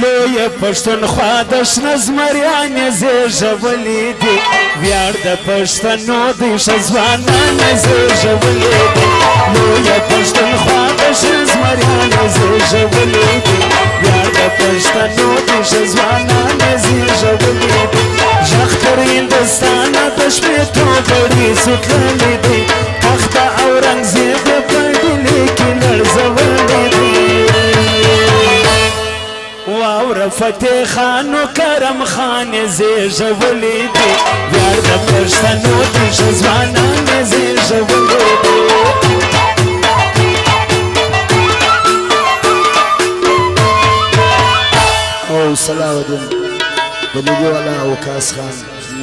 لوی پښتونخوا د شنه زمریانې زیږولې دي ویاړ د پښتنو د ښه ځوانانو زیږولې دي لوی پښتونخوا د شنه زمریانې زیږولې دي ویاړ د پښتنو د ښه ځوانانو زیږولې دي غږ تر هندوستانه د شپېتو بړې سوتللې دي تخت اورنګزېب یې په ډیلي کې لړزولې دي واوره فتح خان و کرم خان زیږولې دي ویاړ د پښتنو د ښه ځوانانو زیږولې دي او صلاح الدین بلیګي والا وقاص خان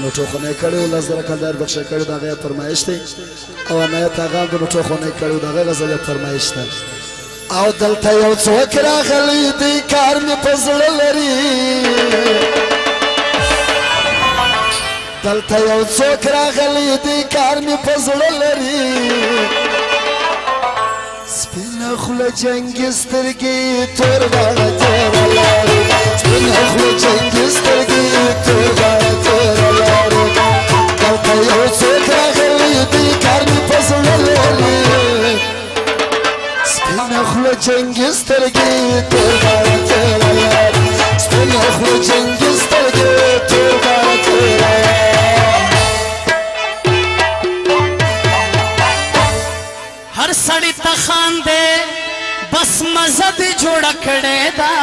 نو ټوخونه کړو لږ زره کلدار بخښه کړو دغه فرمایش دی او نه تاغام د ټوخونه کړو دغه غزل فرمایش دی او دلته یو څوک راغلی دی کار مې په زړه لري دلته یو څوک راغلی دی کار مې په زړه لري سپینه خوله جنګي سترګې تور باغ تېره لارې سپینه خوله جنګي سترګې تور باغ تېره لارې دلته یو څوک راغلی دی کار مې په زړه لري سپینه خوله جنګي سترګې تور باغ تېره لارې سپینه خوله جنګي سترګې تور باغ تېره هر سړی ته خاندې بس مزه دې جوړه کړې ده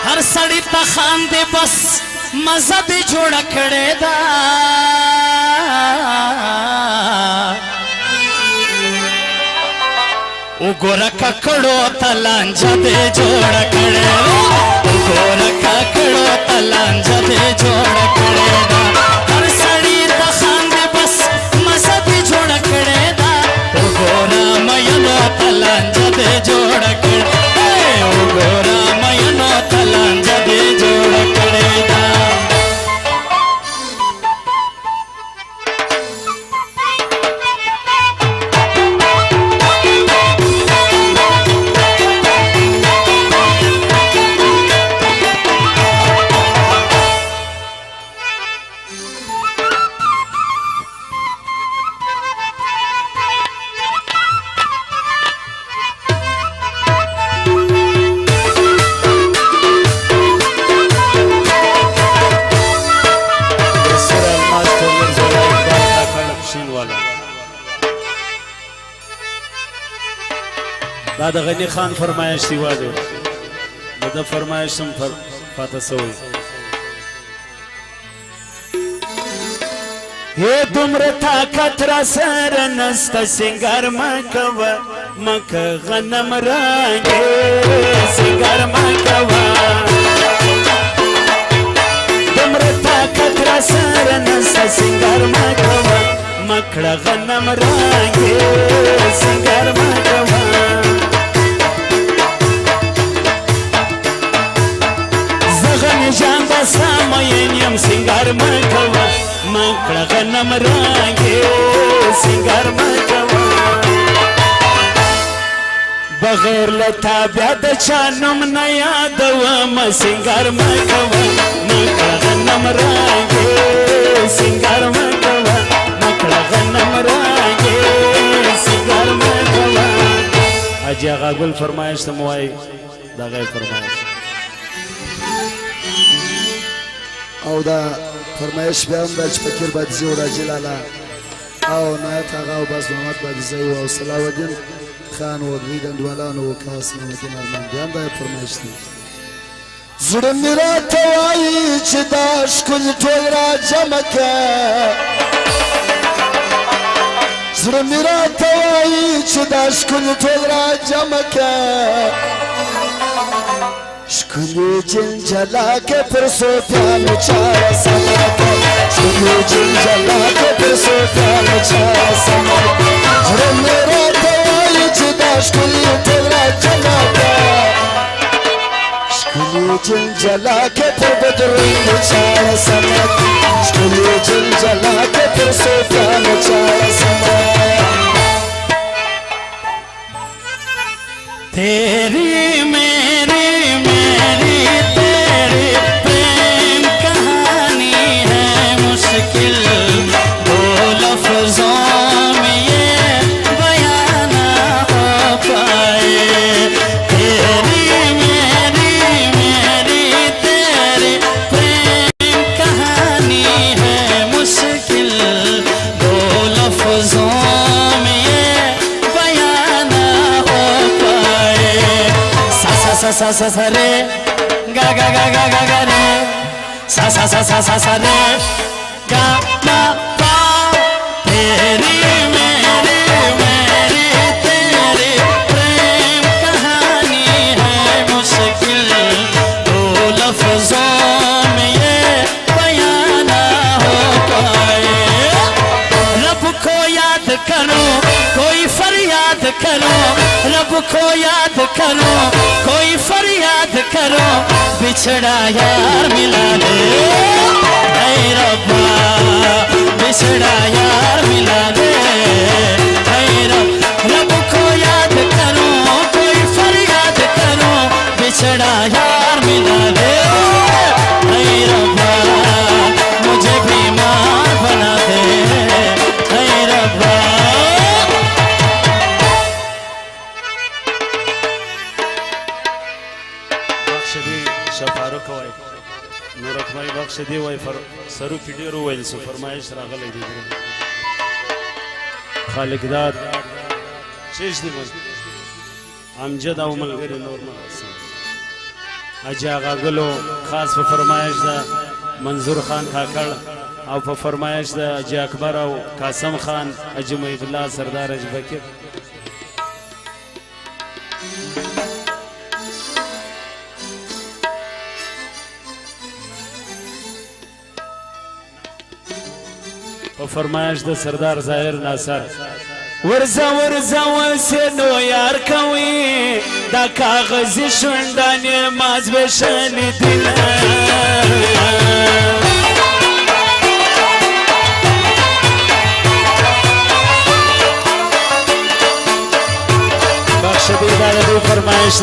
هر سړی ته خاندې بس مزه دې جوړه کړې ده وګوره ککړو ته لانجه دې جوړه کړې ده وګوره ککړو ته لانجه دې جوړه کړې ده هر سړی ته خاندې بس مزه دې جوړه کړې ده وګوره مینو ته لانجه دې جوړه کړې وګوره مینو ته لانجه دې جوړه کړې ده دا د غنی خان فرمایش دی واده د فرمایش هم فاته سوی هی دومره طاقت را سره نسته سنگار مکوه مکه غنم رنګې سنگار مکوه دومره طاقت را سره نسته سنگار مکوه مکړه غنم رنګې سنگار مکوه جان بسا مینیم سنگار مکوه مکړه غنم رنګې سنگار مکوه بغیر له تابع د چا نوم نه یادوم سنگار مکوه مکړه غنم رنګې سنگار مکوه مکړه غنم رنګې سنگار مکوه حاجي آغا ګل فرمایش ته مو وایي دغه فرمایش او دا فرمایش بیا هم دا چې فکر بادزي او راجي لالا او نایت هغه او باز محمد بادزي او صلاح الدین خان او دوی ډنډوالان او وقاص نعمتین ارمان بیا هم دا فرمایش دی زړه مې راته وایي چې دا ښکلي ټول را جمع که زړه مې راته وایي چې دا ښکلي ټول را جمع که شکلی جنجلا کے پر صوفیان چارا سماتا شکلی جنجلا کے پر صوفیان چارا سماتا جرم میرا دوائی جدا شکلی تیرا جماتا شکلی شکلی جلجلا که پر بدرین چار سمت شکلی جلجلا که پر سوفیان چار سمت तेरी मेरी मेरी तेरी प्रेम कहानी है मुश्किल दो लफ्जों में ये बयान ना हो पाए तेरी मेरी मेरी तेरी प्रेम कहानी है मुश्किल दो लफ्जों में ये बयान ना हो पाए सा सा सा सा रे गा गा गा गा गा गा रे सा सा सा सा सा सा रे गा मा पा तेरी मेरी मेरी तेरी प्रेम कहानी है मुश्किल दो लफ्जों में ये बयान ना हो पाए रब को याद करो कोई फरियाद करो रब को याद करो कोई फरियाद करो बिछड़ा यार मिला दे ऐ रब्बा बिछड़ा यार मिला दे ऐ रब को याद करो कोई फरियाद करो बिछड़ा यार मिला दे ऐ रब्बा मुझे बीमार बना दे ऐ रब्बा شفارو کوي نور اکمای بخش دی وای سرو پیډیرو ویل سو فرمایش راغلی دی خالق داد شیش دی بس امجد او ملګری نور ما اجا غلو خاص په فرمایش دا منظور خان کاکړ او په فرمایش دا اجا اکبر او قاسم خان اجمعی الله سردار اجبکر په فرمایش د سردار ظاهر ناصر ورزه ورزه وسنو یار کوي دا کاغذي شونډانې ماز بشنې دل بخش دې دا د فرمایش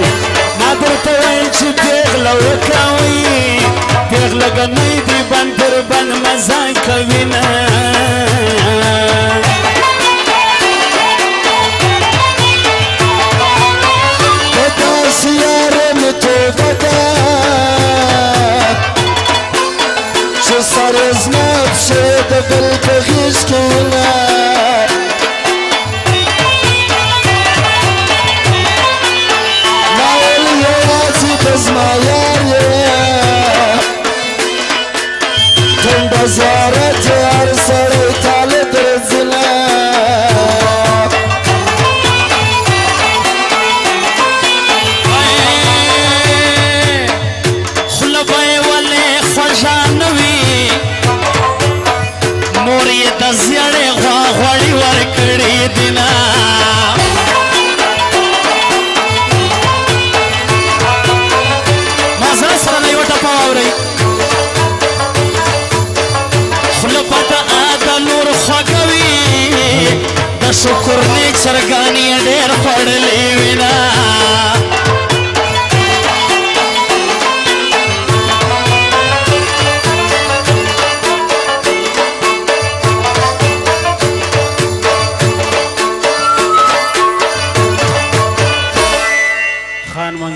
ما درته وایم چې پیغله وکوي پیغله ګنۍ دي بند پر بند مزه کوي نه سر زنب شد بل بغیش کنه ناول یوازی بزما یاریه تن بزارت هر سری تال درزنه خلبای ولی خوشانوی مور یې د زیړې غواړي ورکړې دینا ما سره سره نه یو ټپه واورئ خوله پټه د نور خوږوي د شکر نه چرګانې ډېر خوړلې وینا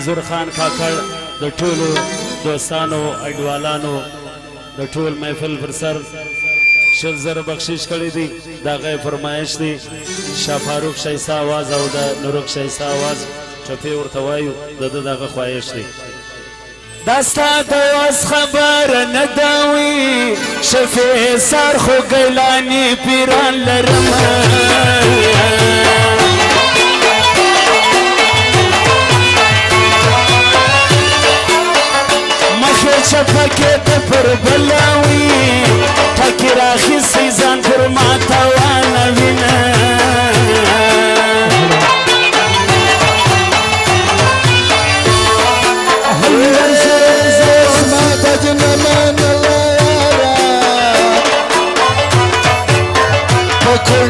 منظور خان کاکړ د ټولو دوستانو اډوالانو د ټول محفل پر سر شل زر بخشش کړی دی دا غي فرمایش دی شاه فاروق شایسته आवाज او د نورک شایسته आवाज چپی ورته وایو دغه خواهش دی داستا د واس خبر نه داوي شفیع سر خو ګیلانی پیران لرم چپکه د پر بلاوي ټکی راخیسي ځان پر ما تاوانه وینه هر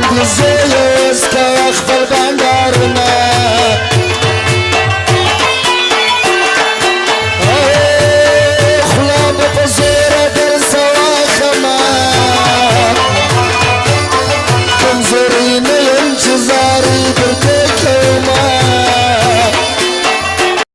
دي زه